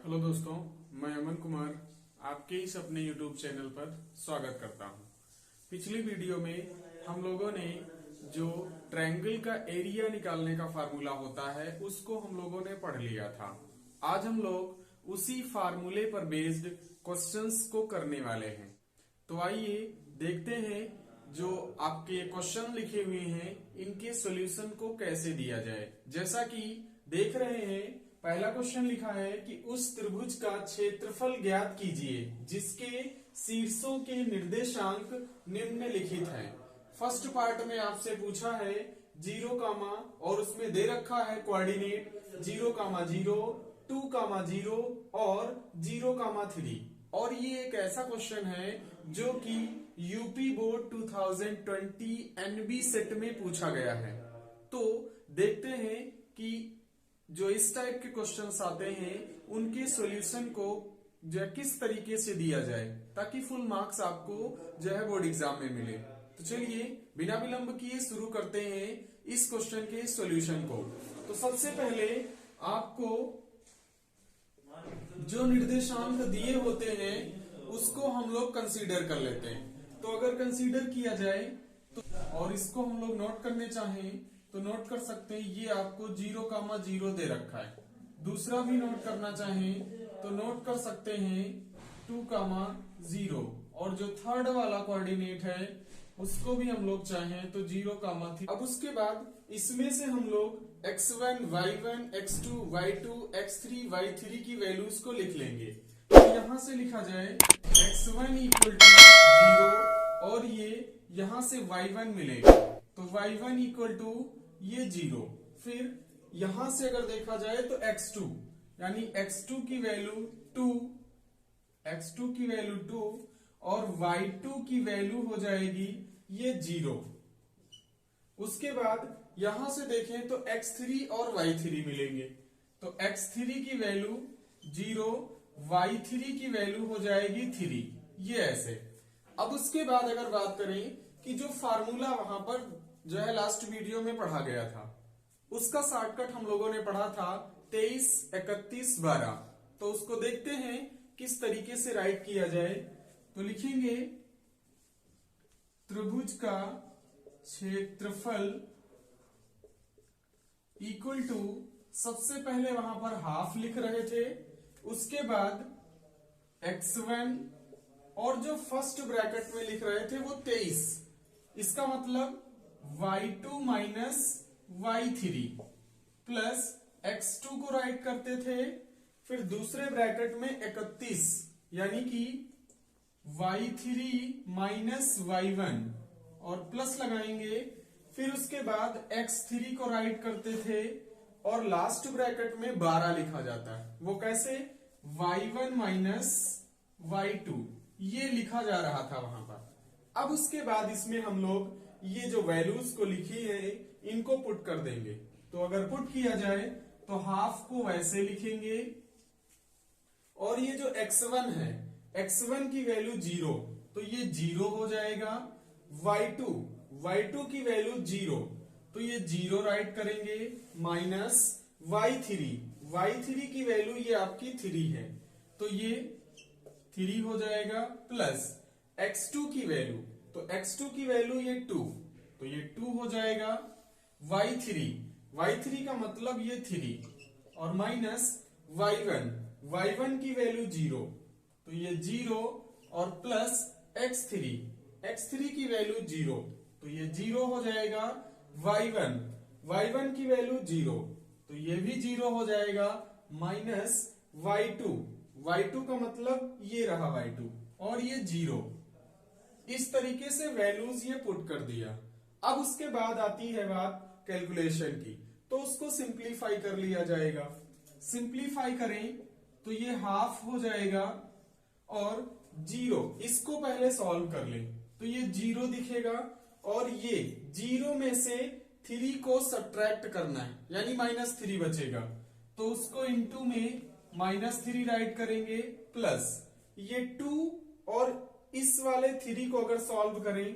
Hello दोस्तों, मैं अमन कुमार आपके इस अपने YouTube चैनल पर स्वागत करता हूं। पिछली वीडियो में हम लोगों ने जो ट्रायंगल का एरिया निकालने का फार्मूला होता है उसको हम लोगों ने पढ़ लिया था। आज हम लोग उसी फार्मूले पर बेस्ड क्वेश्चंस को करने वाले हैं। तो आइए देखते हैं जो आपके क्वेश्चन लिखे हुए हैं इनके सॉल्यूशन को कैसे दिया जाए। जैसा कि देख रहे हैं, पहला क्वेश्चन लिखा है कि उस त्रिभुज का क्षेत्रफल ज्ञात कीजिए जिसके शीर्षों के निर्देशांक निम्नलिखित हैं। फर्स्ट पार्ट में आपसे पूछा है 0, और उसमें दे रखा है कोऑर्डिनेट 0, 2, 0 और 0, 3। और ये एक ऐसा क्वेश्चन है जो कि यूपी बोर्ड 2020 एनबी सेट में पूछा गया है। तो देखते हैं कि जो इस टाइप के क्वेश्चंस आते हैं उनके सॉल्यूशन को जो है किस तरीके से दिया जाए ताकि फुल मार्क्स आपको जो है बोर्ड एग्जाम में मिले। तो चलिए बिना विलंब किए शुरू करते हैं इस क्वेश्चन के सॉल्यूशन को। तो सबसे पहले आपको जो निर्देशांक दिए होते हैं उसको हम लोग कंसीडर कर लेते हैं। तो अगर कंसीडर किया जाए तो और इसको हम लोग नोट करने चाहें तो नोट कर सकते हैं। ये आपको 0, 0 दे रखा है। दूसरा भी नोट करना चाहें तो नोट कर सकते हैं 2, 0। और जो थर्ड वाला कोऑर्डिनेट है उसको भी हम लोग चाहें तो 0, 3। अब उसके बाद इसमें से हम लोग x1, y1, x2, y2, x3, y3 की वैल्यूज को लिख लेंगे। तो यहां से लिखा जाए x1 = 0 और ये यहां से y1 मिलेगा तो y1 = ये 0। फिर यहां से अगर देखा जाए तो x2 यानी x2 की वैल्यू 2 और y2 की वैल्यू हो जाएगी ये 0। उसके बाद यहां से देखें तो x3 और y3 मिलेंगे तो x3 की वैल्यू 0, y3 की वैल्यू हो जाएगी 3। ये ऐसे। अब उसके बाद अगर बात करें कि जो फार्मूला वहां पर जो है लास्ट वीडियो में पढ़ा गया था उसका शॉर्टकट हम लोगों ने पढ़ा था 23, 31, 12। तो उसको देखते हैं किस तरीके से राइट किया जाए। तो लिखेंगे त्रिभुज का क्षेत्रफल इक्वल टू, सबसे पहले वहां पर हाफ लिख रहे थे, उसके बाद x1 और जो फर्स्ट ब्रैकेट में लिख रहे थे वो 23। इसका मतलब y2 minus y3 plus x2 को राइट करते थे। फिर दूसरे ब्रैकेट में 31 यानी कि y3 माइनस y1 और प्लस लगाएंगे। फिर उसके बाद x3 को राइट करते थे और लास्ट ब्रैकेट में 12 लिखा जाता है। वो कैसे? y1 माइनस y2 ये लिखा जा रहा था वहां पर। अब उसके बाद इसमें हम लोग ये जो वैल्यूज को लिखी है इनको पुट कर देंगे। तो अगर पुट किया जाए तो हाफ को वैसे लिखेंगे और ये जो x1 है, x1 की वैल्यू 0 तो ये 0 हो जाएगा। y2 की वैल्यू 0 तो ये 0 राइट करेंगे माइनस y3 की वैल्यू ये आपकी 3 है तो ये 3 हो जाएगा प्लस x2 की वैल्यू, तो x2 की वैल्यू ये 2 तो ये 2 हो जाएगा। y3 का मतलब ये 3 और माइनस y1 की वैल्यू 0 तो ये 0 और प्लस x3 की वैल्यू 0 तो ये 0 हो जाएगा। y1 की वैल्यू 0 तो ये भी 0 हो जाएगा माइनस y2 का मतलब ये रहा y2 और ये 0। इस तरीके से वैल्यूज ये पुट कर दिया। अब उसके बाद आती है बात कैलकुलेशन की, तो उसको सिंपलीफाई कर लिया जाएगा। सिंपलीफाई करें तो ये हाफ हो जाएगा और 0 इसको पहले सॉल्व कर लें तो ये 0 दिखेगा और ये 0 में से 3 को सब्ट्रैक्ट करना है यानी -3 बचेगा तो उसको इनटू में -3 राइट करेंगे प्लस ये 2 और इस वाले 3 को अगर सॉल्व करें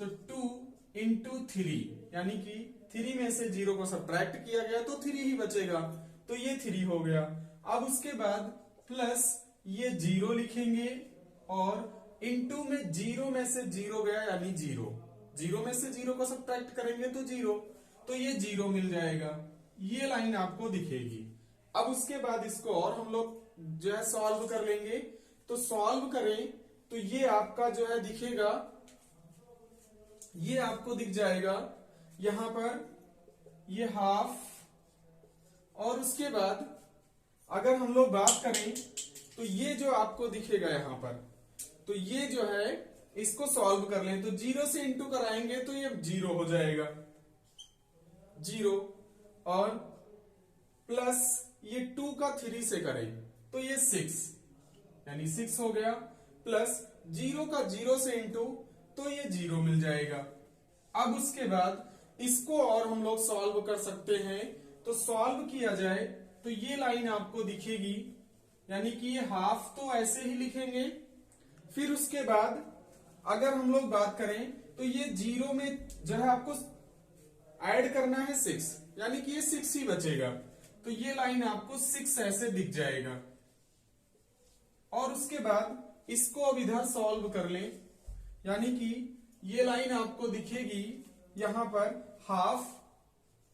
तो 2 × 3 यानी कि 3 में से 0 को सब्ट्रैक्ट किया गया तो 3 ही बचेगा तो ये 3 हो गया। अब उसके बाद प्लस ये 0 लिखेंगे और इनटू में 0 में से 0 गया यानी 0 में से 0 को सब्ट्रैक्ट करेंगे तो 0, तो ये 0 मिल जाएगा। ये लाइन आपको दिखेगी। अब उसके बाद इसको और हम लोग जो है सॉल्व कर लेंगे। तो सॉल्व करें तो ये आपका जो है दिखेगा, ये आपको दिख जाएगा यहां पर ये हाफ। और उसके बाद अगर हम लोग बात करें तो ये जो आपको दिखेगा यहां पर, तो ये जो है इसको सॉल्व कर लें तो 0 से इंटू कराएंगे तो ये 0 हो जाएगा 0, और प्लस ये 2 का 3 से करें तो ये 6 यानी 6 हो गया, प्लस 0 का 0 से इंटू तो ये 0 मिल जाएगा। अब उसके बाद इसको और हम लोग सॉल्व कर सकते हैं। तो सॉल्व किया जाए तो ये लाइन आपको दिखेगी, यानी कि ये हाफ तो ऐसे ही लिखेंगे। फिर उसके बाद अगर हम लोग बात करें तो ये 0 में जो है आपको ऐड करना है 6, यानी कि ये 6 ही बचेगा। तो ये लाइन आपको 6 ऐसे दिख जाएगा। और उसके बाद इसको अब इधर सॉल्व कर लें, यानी कि ये लाइन आपको दिखेगी यहां पर हाफ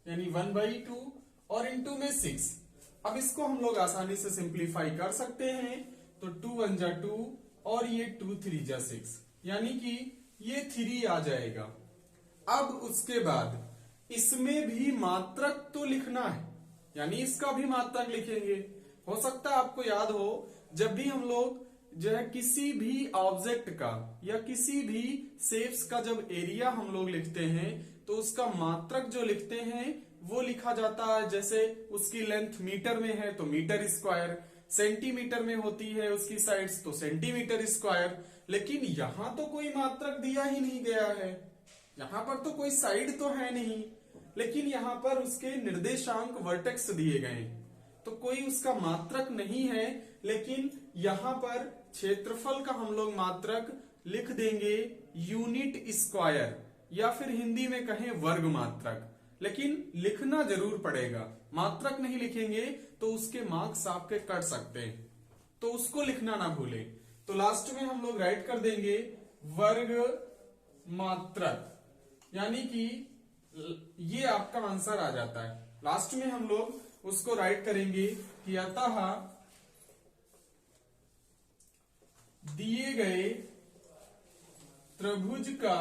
यानी 1/2 और इनटू में 6। अब इसको हम लोग आसानी से सिंप्लीफाई कर सकते हैं। तो 2 1 जा 2 और ये 2 3 जा 6, यानी कि ये 3 आ जाएगा। अब उसके बाद इसमें भी मात्रक तो लिखना है, यानी इसका भी मात्रक लिखेंगे। हो सकता है आपको याद हो, जब भी हम लोग जो है किसी भी ऑब्जेक्ट का या किसी भी शेप्स का जब एरिया हम लोग लिखते हैं तो उसका मात्रक जो लिखते हैं वो लिखा जाता है। जैसे उसकी लेंथ मीटर में है तो मीटर स्क्वायर, सेंटीमीटर में होती है उसकी साइड्स तो सेंटीमीटर स्क्वायर। लेकिन यहां तो कोई मात्रक दिया ही नहीं गया है, यहां पर तो कोई साइड तो है नहीं, लेकिन यहां पर उसके निर्देशांक वर्टेक्स दिए गए, तो कोई उसका मात्रक नहीं है। लेकिन यहां पर क्षेत्रफल का हम लोग मात्रक लिख देंगे यूनिट स्क्वायर, या फिर हिंदी में कहें वर्ग मात्रक। लेकिन लिखना जरूर पड़ेगा, मात्रक नहीं लिखेंगे तो उसके मार्क्स आपके कट सकते हैं, तो उसको लिखना ना भूले। तो लास्ट में हम लोग राइट कर देंगे वर्ग मात्रक, यानी कि ये आपका आंसर आ जाता है। लास्ट में हम लोग उसको राइट करेंगे कि अतः दिए गए त्रिभुज का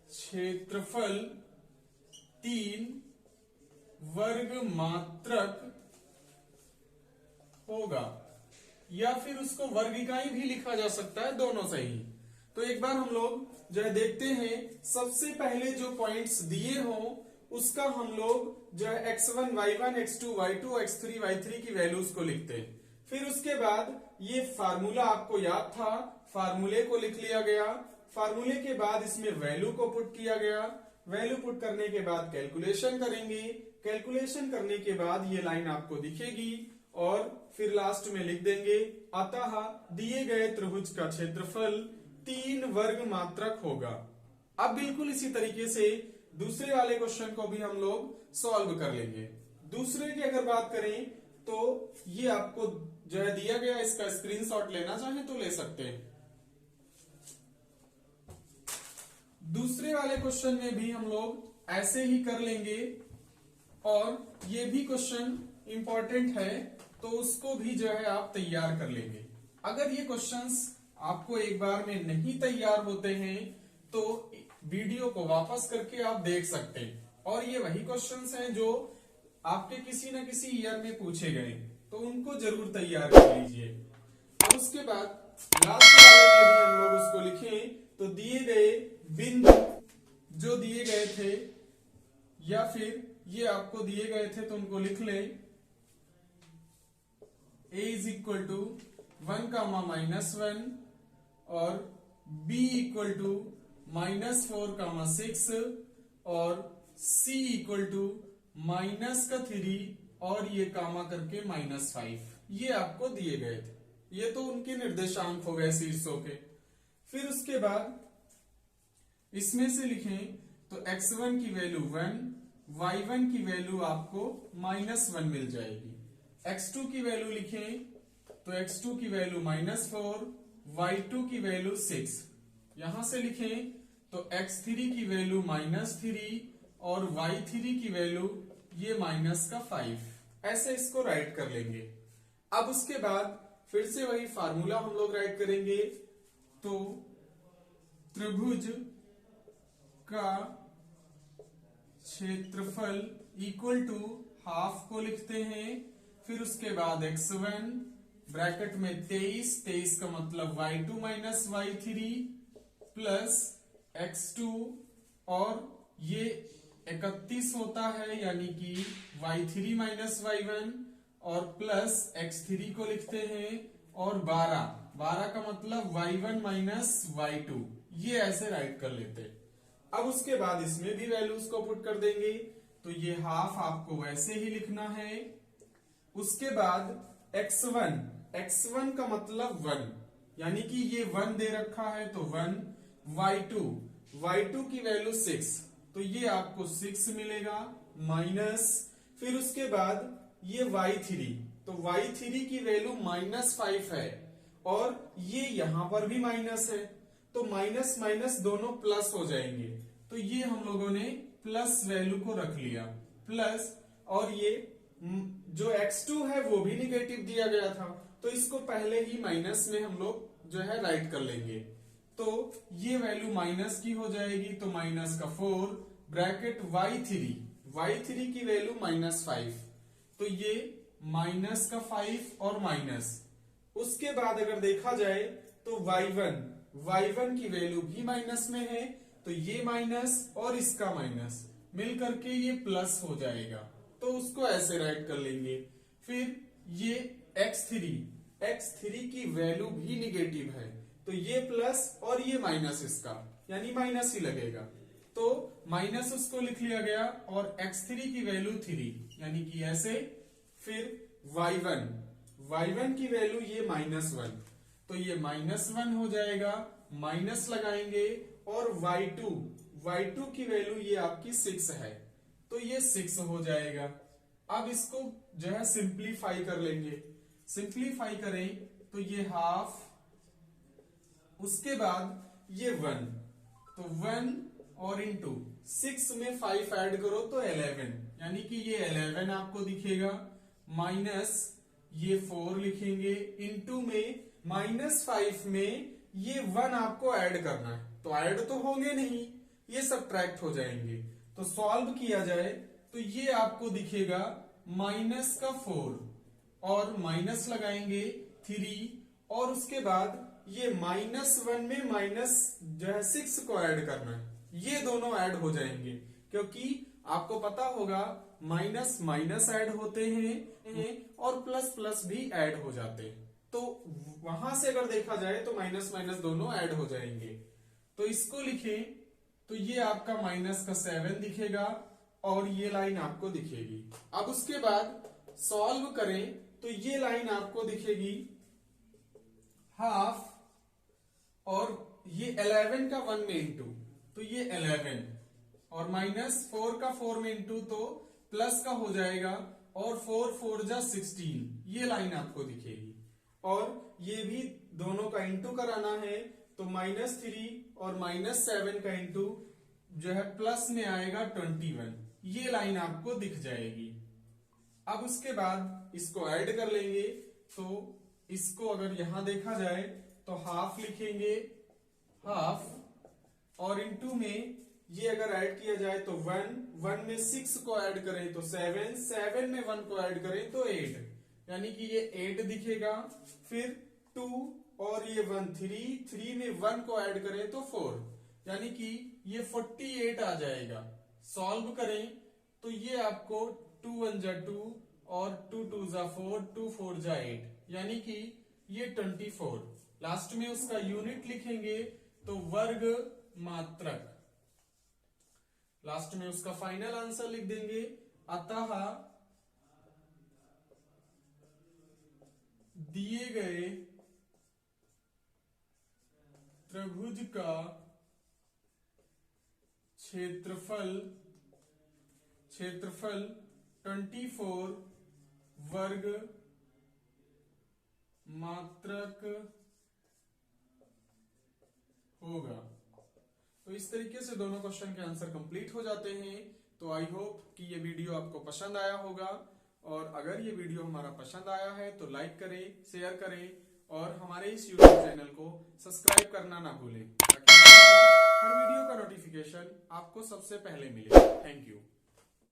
क्षेत्रफल 3 वर्ग मात्रक होगा, या फिर उसको वर्ग इकाई भी लिखा जा सकता है, दोनों सही। तो एक बार हम लोग जो है देखते हैं, सबसे पहले जो पॉइंट्स दिए हों उसका हम लोग जो है x1 y1 x2 y2 x3 y3 की वैल्यूज को लिखते हैं। फिर उसके बाद ये फार्मूला आपको याद था, फार्मूले को लिख लिया गया। फार्मूले के बाद इसमें वैल्यू को पुट किया गया, वैल्यू पुट करने के बाद कैलकुलेशन करेंगे, कैलकुलेशन करने के बाद ये लाइन आपको दिखेगी और फिर लास्ट में लिख देंगे अतः दिए गए त्रिभुज का क्षेत्रफल 3 वर्ग मात्रक होगा। अब बिल्कुल इसी तरीके से दूसरे वाले क्वेश्चन को भी हम लोग सॉल्व कर लेंगे। दूसरे की अगर बात करें तो ये आपको जो है दिया गया, इसका स्क्रीनशॉट लेना चाहे तो ले सकते हैं। दूसरे वाले क्वेश्चन में भी हम लोग ऐसे ही कर लेंगे, और ये भी क्वेश्चन इंपॉर्टेंट है तो उसको भी जो है आप तैयार कर लेंगे। अगर ये क्वेश्चंस आपको एक बार में नहीं तैयार होते हैं तो वीडियो को वापस करके आप देख सकते हैं, और ये वही क्वेश्चंस हैं जो आपके किसी न किसी ईयर में पूछे गए, तो उनको जरूर तैयार कर लीजिए। और उसके बाद लास्ट वाले में भी हम लोग उसको लिखें तो दिए गए बिंदु जो दिए गए थे या फिर ये आपको दिए गए थे तो उनको लिख ले। a इज इक्वल टू 1 -1 और b इक्वल टू -4 6 और c इक्वल टू -3 और ये कामा करके -5, ये आपको दिए गए थे। ये तो उनके निर्देशांक हो गए शीर्षों के। फिर उसके बाद इसमें से लिखें तो x1 की वैल्यू 1, y1 की वैल्यू आपको -1 मिल जाएगी, x2 की वैल्यू लिखें तो x2 की वैल्यू -4, y2 की वैल्यू 6। यहां से लिखें तो x3 की वैल्यू -3 और y3 की वैल्यू ये -5। ऐसे इसको राइट कर लेंगे। अब उसके बाद फिर से वही फार्मूला हम लोग राइट करेंगे। तो त्रिभुज का क्षेत्रफल इक्वल टू हाफ को लिखते हैं, फिर उसके बाद x1 ब्रैकेट में 23 का मतलब y2 minus y3 plus x2 और ये 31 होता है यानी कि y3 माइनस y1 और प्लस x3 को लिखते हैं और 12 का मतलब y1 माइनस y2, ये ऐसे राइट कर लेते हैं। अब उसके बाद इसमें भी वैल्यूज को पुट कर देंगे, तो ये हाफ आपको वैसे ही लिखना है। उसके बाद x1 का मतलब 1, यानी कि ये 1 दे रखा है तो 1, y2 की वैल्यू 6, तो ये आपको 6 मिलेगा माइनस, फिर उसके बाद ये y3, तो y3 की वैल्यू -5 है और ये यहां पर भी माइनस है, तो माइनस माइनस दोनों प्लस हो जाएंगे, तो ये हम लोगों ने प्लस वैल्यू को रख लिया प्लस, और ये जो x2 है वो भी निगेटिव दिया गया था, तो इसको पहले ही माइनस में हम लोग जो है राइट कर लेंगे। तो ये वैल्यू माइनस की हो जाएगी, तो -4 ब्रैकेट y3 की वैल्यू -5, तो ये -5 और माइनस। उसके बाद अगर देखा जाए तो y1 की वैल्यू भी माइनस में है, तो ये माइनस और इसका माइनस मिल करके ये प्लस हो जाएगा, तो उसको ऐसे राइट कर लेंगे। फिर ये x3 की वैल्यू भी निगेटिव है, तो ये प्लस और ये माइनस इसका, यानी माइनस ही लगेगा, तो माइनस उसको लिख लिया गया और x3 की वैल्यू 3, यानी कि ऐसे। फिर y1 की वैल्यू ये -1, तो ये -1 हो जाएगा, माइनस लगाएंगे, और y2 की वैल्यू ये आपकी 6 है, तो ये 6 हो जाएगा। अब इसको जो है सिंप्लीफाई कर लेंगे, सिंप्लीफाई करें तो ये हाफ, उसके बाद ये 1, तो 1 और इंटू 6 में 5 ऐड करो तो 11, यानी कि ये 11 आपको दिखेगा, माइनस ये 4 लिखेंगे, इंटू में -5 में ये 1 आपको ऐड करना है, तो ऐड तो होंगे नहीं, ये सब्ट्रैक्ट हो जाएंगे। तो सॉल्व किया जाए तो ये आपको दिखेगा -4 और माइनस लगाएंगे 3, और उसके बाद ये -1 में माइनस जो है 6 को ऐड करना है, ये दोनों ऐड हो जाएंगे, क्योंकि आपको पता होगा माइनस माइनस ऐड होते हैं और प्लस प्लस भी ऐड हो जाते हैं, तो वहां से अगर देखा जाए तो माइनस माइनस दोनों ऐड हो जाएंगे। तो इसको लिखें तो ये आपका -7 दिखेगा और ये लाइन आपको दिखेगी। अब उसके बाद सॉल्व करें तो ये लाइन आपको दिखेगी हाफ, और ये 11 का 1 में इंटू, तो ये 11, और -4 का 4 में इंटू तो प्लस का हो जाएगा, और 4 4 जा 16, ये लाइन आपको दिखेगी। और ये भी दोनों का इंटू कराना है, तो -3 और -7 का इंटू जो है प्लस में आएगा 21, ये लाइन आपको दिख जाएगी। अब उसके बाद इसको ऐड कर लेंगे, तो इसको अगर यहां देखा जाए तो हाफ लिखेंगे, हाफ, और इंटू में ये अगर ऐड किया जाए तो 1 में 6 को ऐड करें तो 7 में 1 को ऐड करें तो 8, यानी कि ये 8 दिखेगा। फिर 2 और ये 1 3 में 1 को ऐड करें तो 4, यानी कि ये 48 आ जाएगा। सॉल्व करें तो ये आपको 2 1 जा 2 और 2 2 जा 4, 2 4 जा 8, यानी कि ये 24। लास्ट में उसका यूनिट लिखेंगे तो वर्ग मात्रक, लास्ट में उसका फाइनल आंसर लिख देंगे। अतः दिए गए त्रिभुज का क्षेत्रफल 24 वर्ग मात्रक होगा। तो इस तरीके से दोनों क्वेश्चन के आंसर कंप्लीट हो जाते हैं। तो आई होप कि ये वीडियो आपको पसंद आया होगा, और अगर ये वीडियो हमारा पसंद आया है तो लाइक करें, शेयर करें और हमारे इस YouTube चैनल को सब्सक्राइब करना ना भूलें, ताकि हर वीडियो का नोटिफिकेशन आपको सबसे पहले मिले। Thank you.